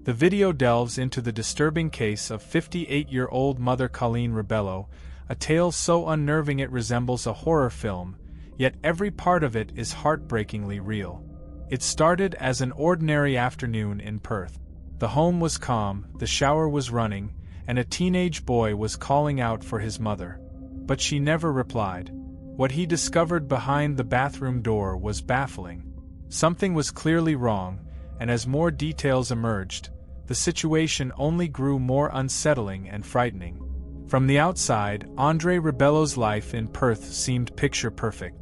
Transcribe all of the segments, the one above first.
The video delves into the disturbing case of 58-year-old mother Colleen Rebello, a tale so unnerving it resembles a horror film, yet every part of it is heartbreakingly real. It started as an ordinary afternoon in Perth. The home was calm, the shower was running, and a teenage boy was calling out for his mother. But she never replied. What he discovered behind the bathroom door was baffling. Something was clearly wrong, and as more details emerged, the situation only grew more unsettling and frightening. From the outside, Andre Rebello's life in Perth seemed picture-perfect.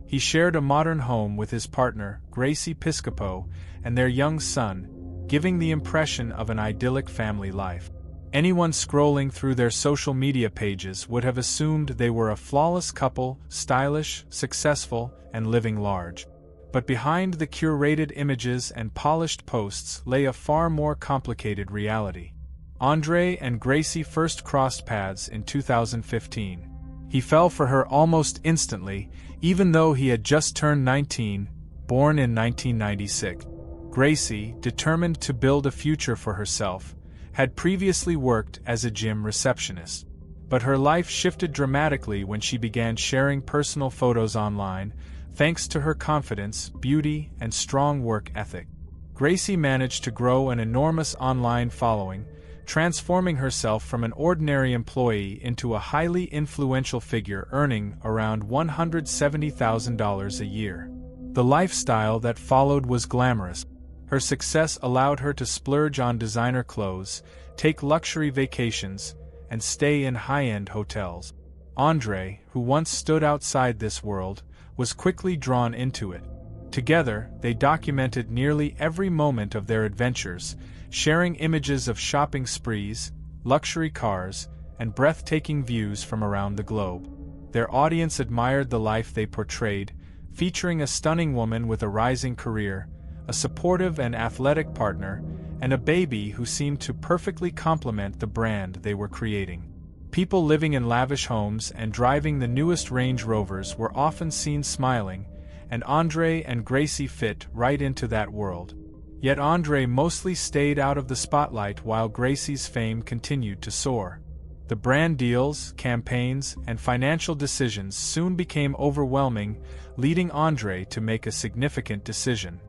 He shared a modern home with his partner, Gracie Piscopo, and their young son, giving the impression of an idyllic family life. Anyone scrolling through their social media pages would have assumed they were a flawless couple, stylish, successful, and living large. But behind the curated images and polished posts lay a far more complicated reality. Andre and Gracie first crossed paths in 2015. He fell for her almost instantly, even though he had just turned 19, born in 1996. Gracie, determined to build a future for herself, had previously worked as a gym receptionist. But her life shifted dramatically when she began sharing personal photos online, thanks to her confidence, beauty, and strong work ethic. Gracie managed to grow an enormous online following, transforming herself from an ordinary employee into a highly influential figure earning around $170,000 a year. The lifestyle that followed was glamorous. Her success allowed her to splurge on designer clothes, take luxury vacations, and stay in high-end hotels. Andre, who once stood outside this world, was quickly drawn into it. Together, they documented nearly every moment of their adventures, sharing images of shopping sprees, luxury cars, and breathtaking views from around the globe. Their audience admired the life they portrayed, featuring a stunning woman with a rising career, a supportive and athletic partner, and a baby who seemed to perfectly complement the brand they were creating. People living in lavish homes and driving the newest Range Rovers were often seen smiling, and Andre and Gracie fit right into that world. Yet Andre mostly stayed out of the spotlight while Gracie's fame continued to soar. The brand deals, campaigns, and financial decisions soon became overwhelming, leading Andre to make a significant decision.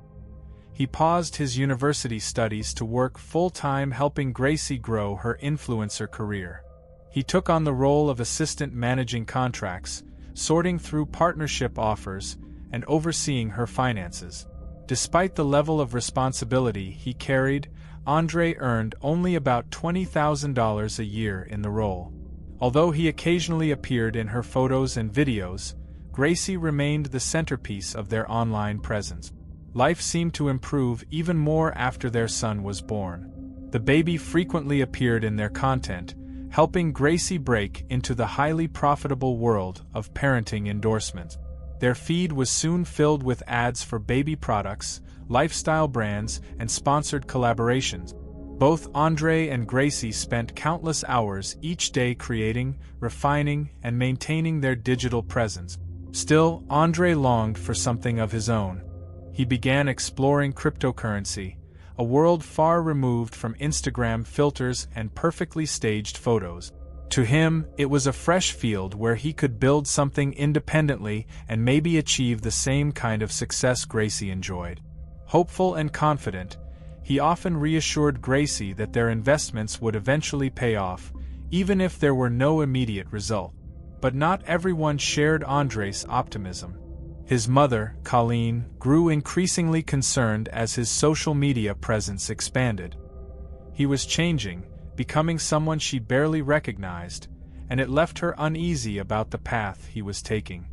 He paused his university studies to work full-time helping Gracie grow her influencer career. He took on the role of assistant managing contracts, sorting through partnership offers, and overseeing her finances. Despite the level of responsibility he carried, Andre earned only about $20,000 a year in the role. Although he occasionally appeared in her photos and videos, Gracie remained the centerpiece of their online presence. Life seemed to improve even more after their son was born. The baby frequently appeared in their content, helping Gracie break into the highly profitable world of parenting endorsements. Their feed was soon filled with ads for baby products, lifestyle brands, and sponsored collaborations. Both Andre and Gracie spent countless hours each day creating, refining, and maintaining their digital presence. Still, Andre longed for something of his own. He began exploring cryptocurrency, a world far removed from Instagram filters and perfectly staged photos. To him, it was a fresh field where he could build something independently and maybe achieve the same kind of success Gracie enjoyed. Hopeful and confident, he often reassured Gracie that their investments would eventually pay off, even if there were no immediate result. But not everyone shared Andre's optimism. His mother, Colleen, grew increasingly concerned as his social media presence expanded. He was changing, becoming someone she barely recognized, and it left her uneasy about the path he was taking.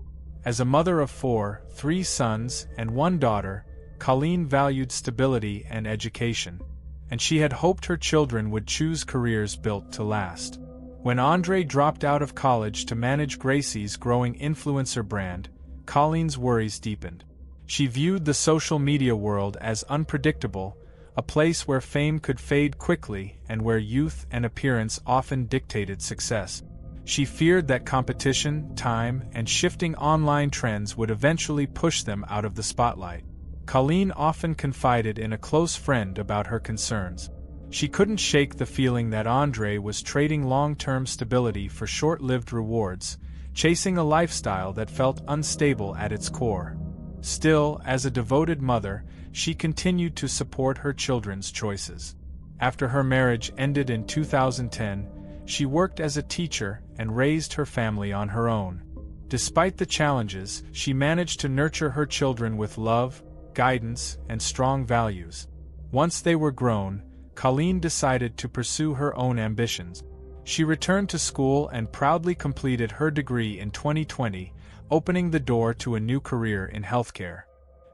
As a mother of 4, 3 sons, and 1 daughter, Colleen valued stability and education, and she had hoped her children would choose careers built to last. When Andre dropped out of college to manage Gracie's growing influencer brand, Colleen's worries deepened. She viewed the social media world as unpredictable, a place where fame could fade quickly and where youth and appearance often dictated success. She feared that competition, time, and shifting online trends would eventually push them out of the spotlight. Colleen often confided in a close friend about her concerns. She couldn't shake the feeling that Andre was trading long-term stability for short-lived rewards, chasing a lifestyle that felt unstable at its core. Still, as a devoted mother, she continued to support her children's choices. After her marriage ended in 2010, she worked as a teacher and raised her family on her own. Despite the challenges, she managed to nurture her children with love, guidance, and strong values. Once they were grown, Colleen decided to pursue her own ambitions. She returned to school and proudly completed her degree in 2020, opening the door to a new career in healthcare.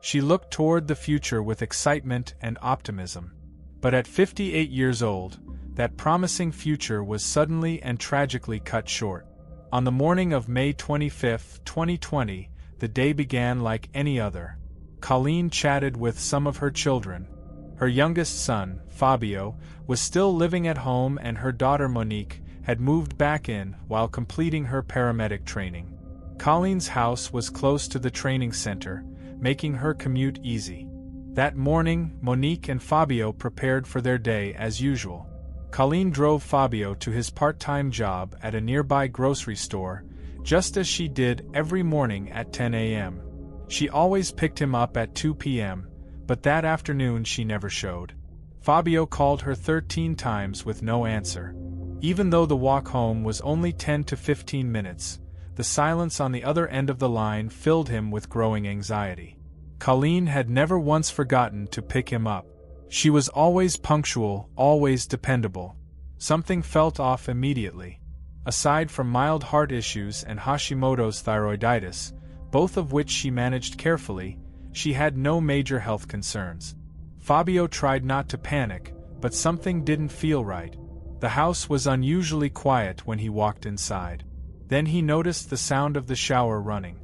She looked toward the future with excitement and optimism. But at 58 years old, that promising future was suddenly and tragically cut short. On the morning of May 25, 2020, the day began like any other. Colleen chatted with some of her children. Her youngest son, Fabio, was still living at home, and her daughter Monique had moved back in while completing her paramedic training. Colleen's house was close to the training center, making her commute easy. That morning, Monique and Fabio prepared for their day as usual. Colleen drove Fabio to his part-time job at a nearby grocery store, just as she did every morning at 10 a.m. She always picked him up at 2 p.m., but that afternoon she never showed. Fabio called her 13 times with no answer. Even though the walk home was only 10 to 15 minutes, the silence on the other end of the line filled him with growing anxiety. Colleen had never once forgotten to pick him up. She was always punctual, always dependable. Something felt off immediately. Aside from mild heart issues and Hashimoto's thyroiditis, both of which she managed carefully, she had no major health concerns. Fabio tried not to panic, but something didn't feel right. The house was unusually quiet when he walked inside. Then he noticed the sound of the shower running.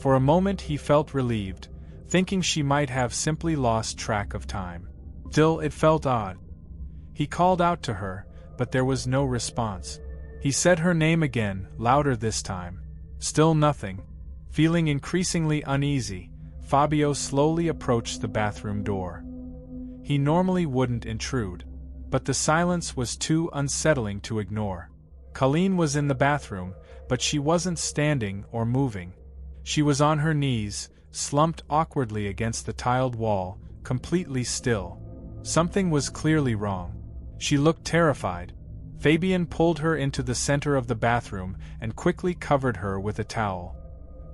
For a moment he felt relieved, thinking she might have simply lost track of time. Still, it felt odd. He called out to her, but there was no response. He said her name again, louder this time. Still nothing. Feeling increasingly uneasy, Fabio slowly approached the bathroom door. He normally wouldn't intrude, but the silence was too unsettling to ignore. Colleen was in the bathroom, but she wasn't standing or moving. She was on her knees, slumped awkwardly against the tiled wall, completely still. Something was clearly wrong. She looked terrified. Fabian pulled her into the center of the bathroom and quickly covered her with a towel.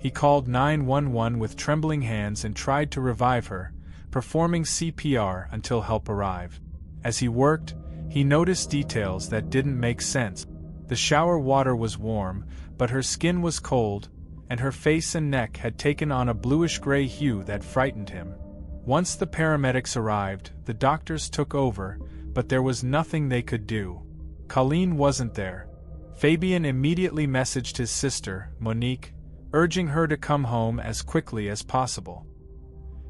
He called 911 with trembling hands and tried to revive her, performing CPR until help arrived. As he worked, he noticed details that didn't make sense. The shower water was warm, but her skin was cold, and her face and neck had taken on a bluish-gray hue that frightened him. Once the paramedics arrived, the doctors took over, but there was nothing they could do. Colleen wasn't there. Fabian immediately messaged his sister, Monique, urging her to come home as quickly as possible.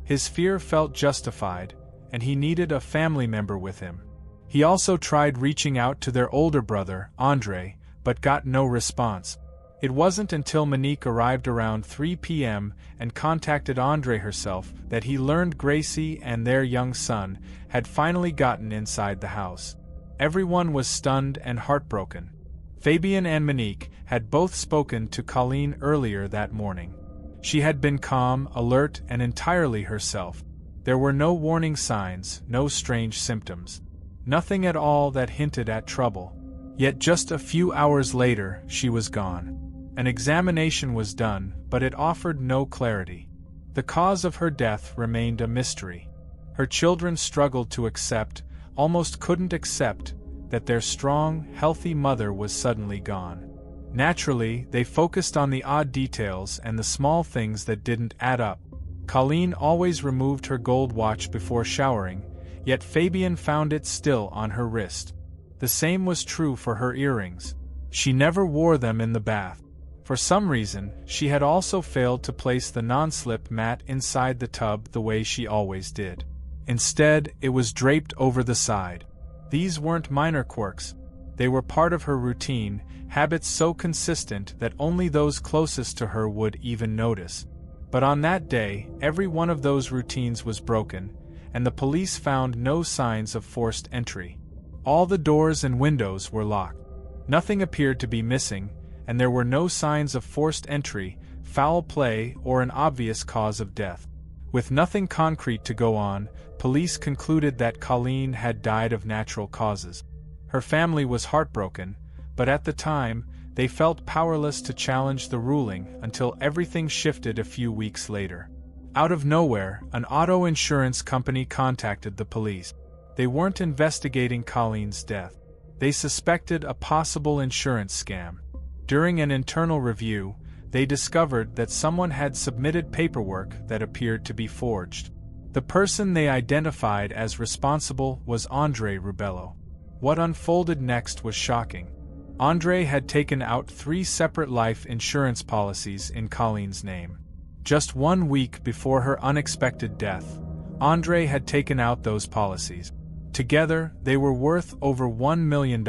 His fear felt justified, and he needed a family member with him. He also tried reaching out to their older brother, Andre, but got no response. It wasn't until Monique arrived around 3 p.m. and contacted Andre herself that he learned Gracie and their young son had finally gotten inside the house. Everyone was stunned and heartbroken. Fabian and Monique had both spoken to Colleen earlier that morning. She had been calm, alert, and entirely herself. There were no warning signs, no strange symptoms. Nothing at all that hinted at trouble. Yet just a few hours later, she was gone. An examination was done, but it offered no clarity. The cause of her death remained a mystery. Her children struggled to accept, almost couldn't accept, that their strong, healthy mother was suddenly gone. Naturally, they focused on the odd details and the small things that didn't add up. Colleen always removed her gold watch before showering, yet Fabian found it still on her wrist. The same was true for her earrings. She never wore them in the bath. For some reason, she had also failed to place the non-slip mat inside the tub the way she always did. Instead, it was draped over the side. These weren't minor quirks. They were part of her routine, habits so consistent that only those closest to her would even notice. But on that day, every one of those routines was broken, and the police found no signs of forced entry. All the doors and windows were locked. Nothing appeared to be missing, and there were no signs of forced entry, foul play, or an obvious cause of death. With nothing concrete to go on, police concluded that Colleen had died of natural causes. Her family was heartbroken, but at the time, they felt powerless to challenge the ruling until everything shifted a few weeks later. Out of nowhere, an auto insurance company contacted the police. They weren't investigating Colleen's death. They suspected a possible insurance scam. During an internal review, they discovered that someone had submitted paperwork that appeared to be forged. The person they identified as responsible was Andre Rubello. What unfolded next was shocking. Andre had taken out 3 separate life insurance policies in Colleen's name. Just 1 week before her unexpected death, Andre had taken out those policies. Together, they were worth over $1 million,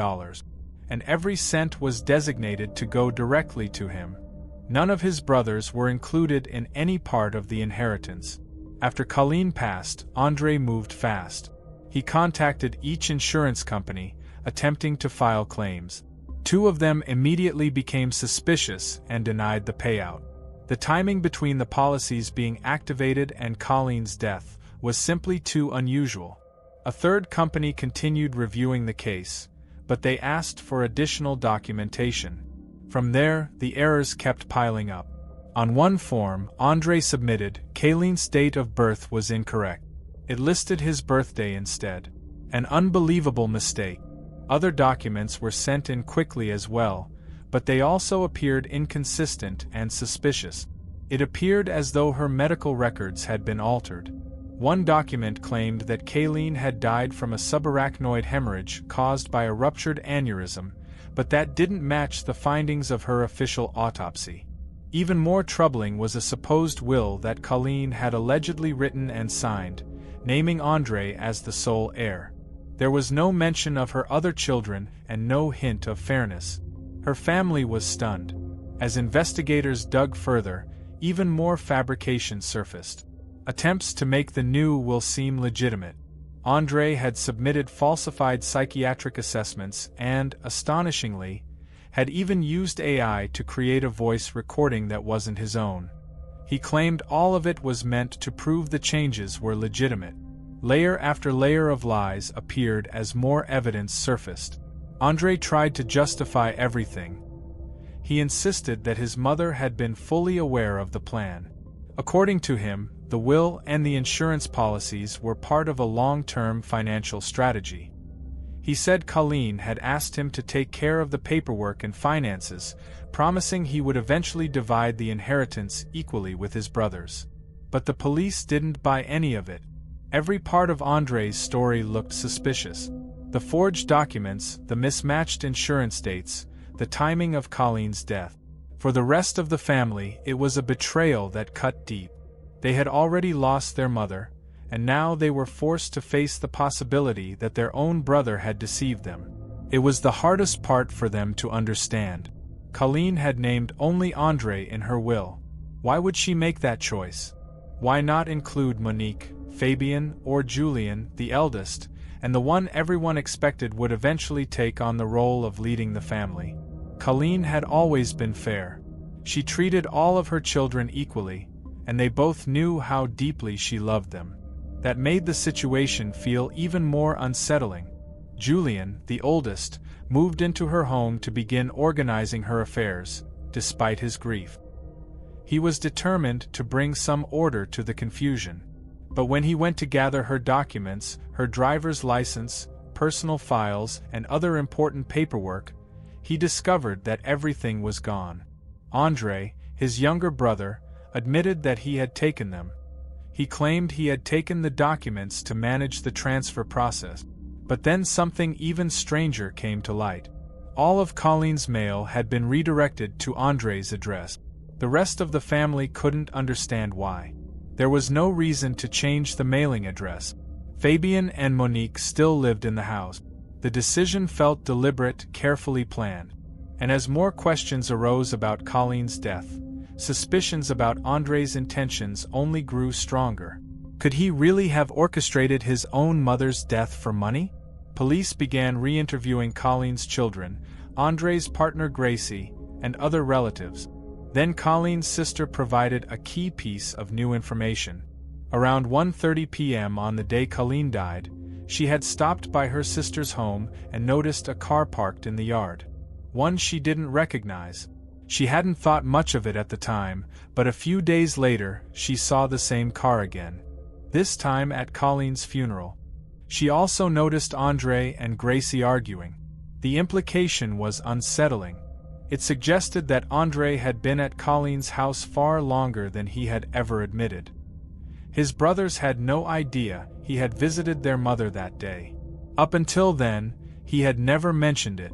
and every cent was designated to go directly to him. None of his brothers were included in any part of the inheritance. After Colleen passed, Andre moved fast. He contacted each insurance company, attempting to file claims. 2 of them immediately became suspicious and denied the payout. The timing between the policies being activated and Colleen's death was simply too unusual. A 3rd company continued reviewing the case, but they asked for additional documentation. From there, the errors kept piling up. On one form Andre submitted, Colleen's date of birth was incorrect. It listed his birthday instead. An unbelievable mistake. Other documents were sent in quickly as well, but they also appeared inconsistent and suspicious. It appeared as though her medical records had been altered. One document claimed that Colleen had died from a subarachnoid hemorrhage caused by a ruptured aneurysm, but that didn't match the findings of her official autopsy. Even more troubling was a supposed will that Colleen had allegedly written and signed, naming Andre as the sole heir. There was no mention of her other children and no hint of fairness. Her family was stunned. As investigators dug further, even more fabrications surfaced. Attempts to make the new will seem legitimate. Andre had submitted falsified psychiatric assessments and, astonishingly, had even used AI to create a voice recording that wasn't his own. He claimed all of it was meant to prove the changes were legitimate. Layer after layer of lies appeared as more evidence surfaced. Andre tried to justify everything. He insisted that his mother had been fully aware of the plan. According to him, the will and the insurance policies were part of a long-term financial strategy. He said Colleen had asked him to take care of the paperwork and finances, promising he would eventually divide the inheritance equally with his brothers. But the police didn't buy any of it. Every part of Andre's story looked suspicious. The forged documents, the mismatched insurance dates, the timing of Colleen's death. For the rest of the family, it was a betrayal that cut deep. They had already lost their mother, and now they were forced to face the possibility that their own brother had deceived them. It was the hardest part for them to understand. Colleen had named only Andre in her will. Why would she make that choice? Why not include Monique, Fabian, or Julian, the eldest, and the one everyone expected would eventually take on the role of leading the family? Colleen had always been fair. She treated all of her children equally, and they both knew how deeply she loved them. That made the situation feel even more unsettling. Julian, the oldest, moved into her home to begin organizing her affairs, despite his grief. He was determined to bring some order to the confusion. But when he went to gather her documents, her driver's license, personal files, and other important paperwork, he discovered that everything was gone. Andre, his younger brother, admitted that he had taken them. He claimed he had taken the documents to manage the transfer process. But then something even stranger came to light. All of Colleen's mail had been redirected to Andre's address. The rest of the family couldn't understand why. There was no reason to change the mailing address. Fabian and Monique still lived in the house. The decision felt deliberate, carefully planned. And as more questions arose about Colleen's death, suspicions about Andre's intentions only grew stronger. Could he really have orchestrated his own mother's death for money? Police began re-interviewing Colleen's children, Andre's partner Gracie, and other relatives. Then Colleen's sister provided a key piece of new information. Around 1:30 p.m. on the day Colleen died, she had stopped by her sister's home and noticed a car parked in the yard. One she didn't recognize. She hadn't thought much of it at the time, but a few days later she saw the same car again. This time at Colleen's funeral. She also noticed Andre and Gracie arguing. The implication was unsettling. It suggested that Andre had been at Colleen's house far longer than he had ever admitted. His brothers had no idea he had visited their mother that day. Up until then, he had never mentioned it.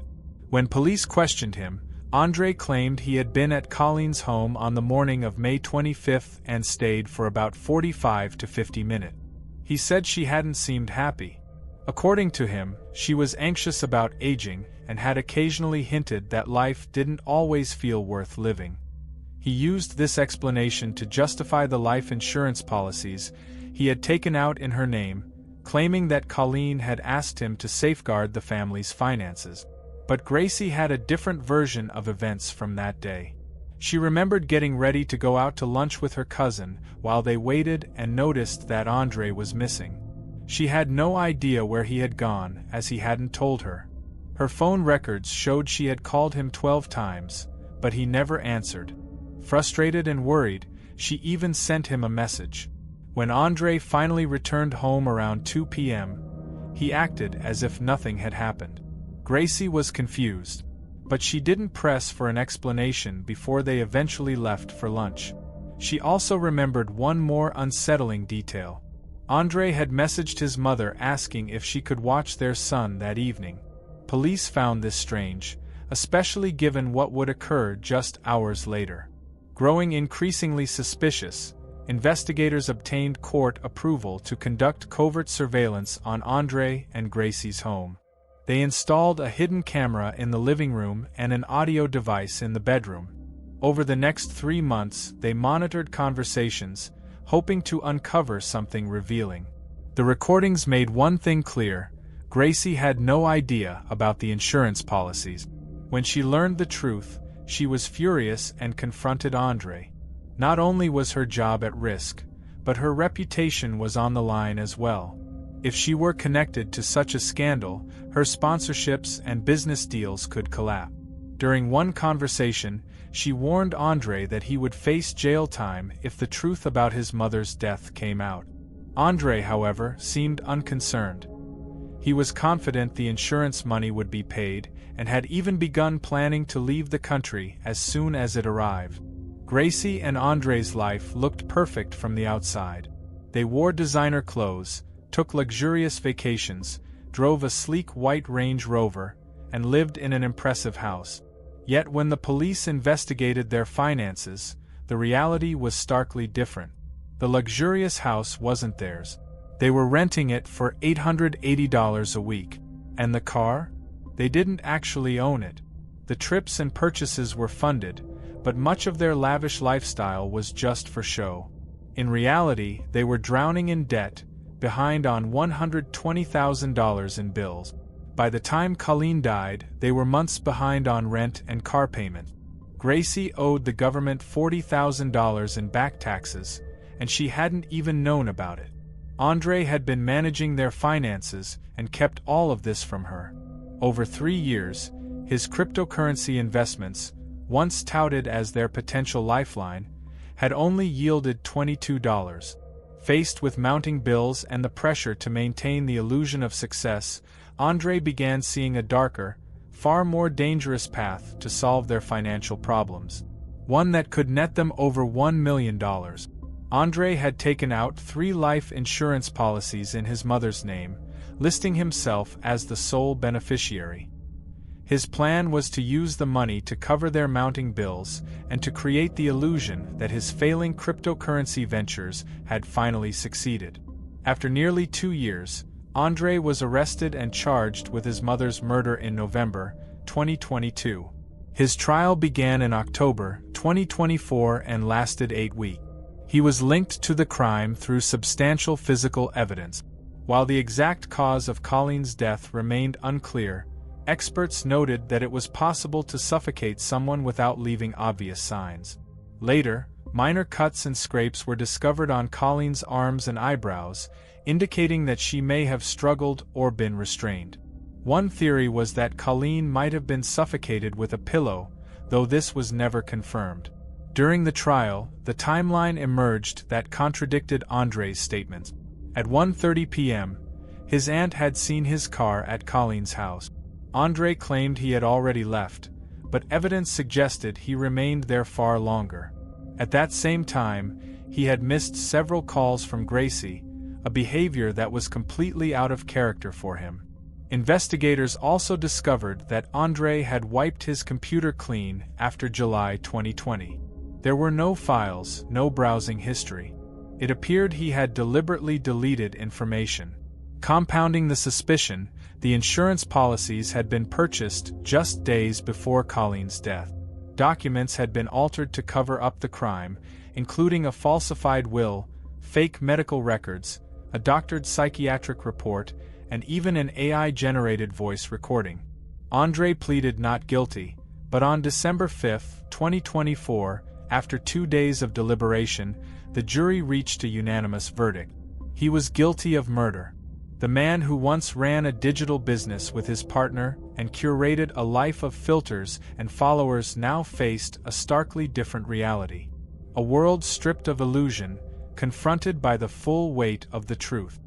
When police questioned him, Andre claimed he had been at Colleen's home on the morning of May 25th and stayed for about 45 to 50 minutes. He said she hadn't seemed happy. According to him, she was anxious about aging and had occasionally hinted that life didn't always feel worth living. He used this explanation to justify the life insurance policies he had taken out in her name, claiming that Colleen had asked him to safeguard the family's finances. But Gracie had a different version of events from that day. She remembered getting ready to go out to lunch with her cousin while they waited and noticed that Andre was missing. She had no idea where he had gone, as he hadn't told her. Her phone records showed she had called him 12 times, but he never answered. Frustrated and worried, she even sent him a message. When Andre finally returned home around 2 p.m., he acted as if nothing had happened. Gracie was confused, but she didn't press for an explanation before they eventually left for lunch. She also remembered one more unsettling detail. Andre had messaged his mother asking if she could watch their son that evening. Police found this strange, especially given what would occur just hours later. Growing increasingly suspicious, investigators obtained court approval to conduct covert surveillance on Andre and Gracie's home. They installed a hidden camera in the living room and an audio device in the bedroom. Over the next 3 months, they monitored conversations, hoping to uncover something revealing. The recordings made one thing clear: Gracie had no idea about the insurance policies. When she learned the truth, she was furious and confronted Andre. Not only was her job at risk, but her reputation was on the line as well. If she were connected to such a scandal, her sponsorships and business deals could collapse. During one conversation, she warned Andre that he would face jail time if the truth about his mother's death came out. Andre, however, seemed unconcerned. He was confident the insurance money would be paid, and had even begun planning to leave the country as soon as it arrived. Gracie and Andre's life looked perfect from the outside. They wore designer clothes, took luxurious vacations, drove a sleek white Range Rover, and lived in an impressive house. Yet when the police investigated their finances, the reality was starkly different. The luxurious house wasn't theirs. They were renting it for $880 a week. And the car? They didn't actually own it. The trips and purchases were funded, but much of their lavish lifestyle was just for show. In reality, they were drowning in debt, behind on $120,000 in bills. By the time Colleen died, they were months behind on rent and car payment. Gracie owed the government $40,000 in back taxes, and she hadn't even known about it. Andre had been managing their finances and kept all of this from her. Over 3 years, his cryptocurrency investments, once touted as their potential lifeline, had only yielded $22. Faced with mounting bills and the pressure to maintain the illusion of success, Andre began seeing a darker, far more dangerous path to solve their financial problems. One that could net them over $1 million. Andre had taken out 3 life insurance policies in his mother's name, listing himself as the sole beneficiary. His plan was to use the money to cover their mounting bills and to create the illusion that his failing cryptocurrency ventures had finally succeeded. After nearly 2 years, Andre was arrested and charged with his mother's murder in November 2022. His trial began in October 2024 and lasted 8 weeks. He was linked to the crime through substantial physical evidence. While the exact cause of Colleen's death remained unclear, experts noted that it was possible to suffocate someone without leaving obvious signs. Later, minor cuts and scrapes were discovered on Colleen's arms and eyebrows, indicating that she may have struggled or been restrained. One theory was that Colleen might have been suffocated with a pillow, though this was never confirmed. During the trial, the timeline emerged that contradicted Andre's statements. At 1:30 p.m., his aunt had seen his car at Colleen's house. Andre claimed he had already left, but evidence suggested he remained there far longer. At that same time, he had missed several calls from Gracie, a behavior that was completely out of character for him. Investigators also discovered that Andre had wiped his computer clean after July 2020. There were no files, no browsing history. It appeared he had deliberately deleted information. Compounding the suspicion, the insurance policies had been purchased just days before Colleen's death. Documents had been altered to cover up the crime, including a falsified will, fake medical records, a doctored psychiatric report, and even an AI-generated voice recording. Andre pleaded not guilty, but on December 5, 2024, after 2 days of deliberation, the jury reached a unanimous verdict. He was guilty of murder. The man who once ran a digital business with his partner and curated a life of filters and followers now faced a starkly different reality. A world stripped of illusion, confronted by the full weight of the truth.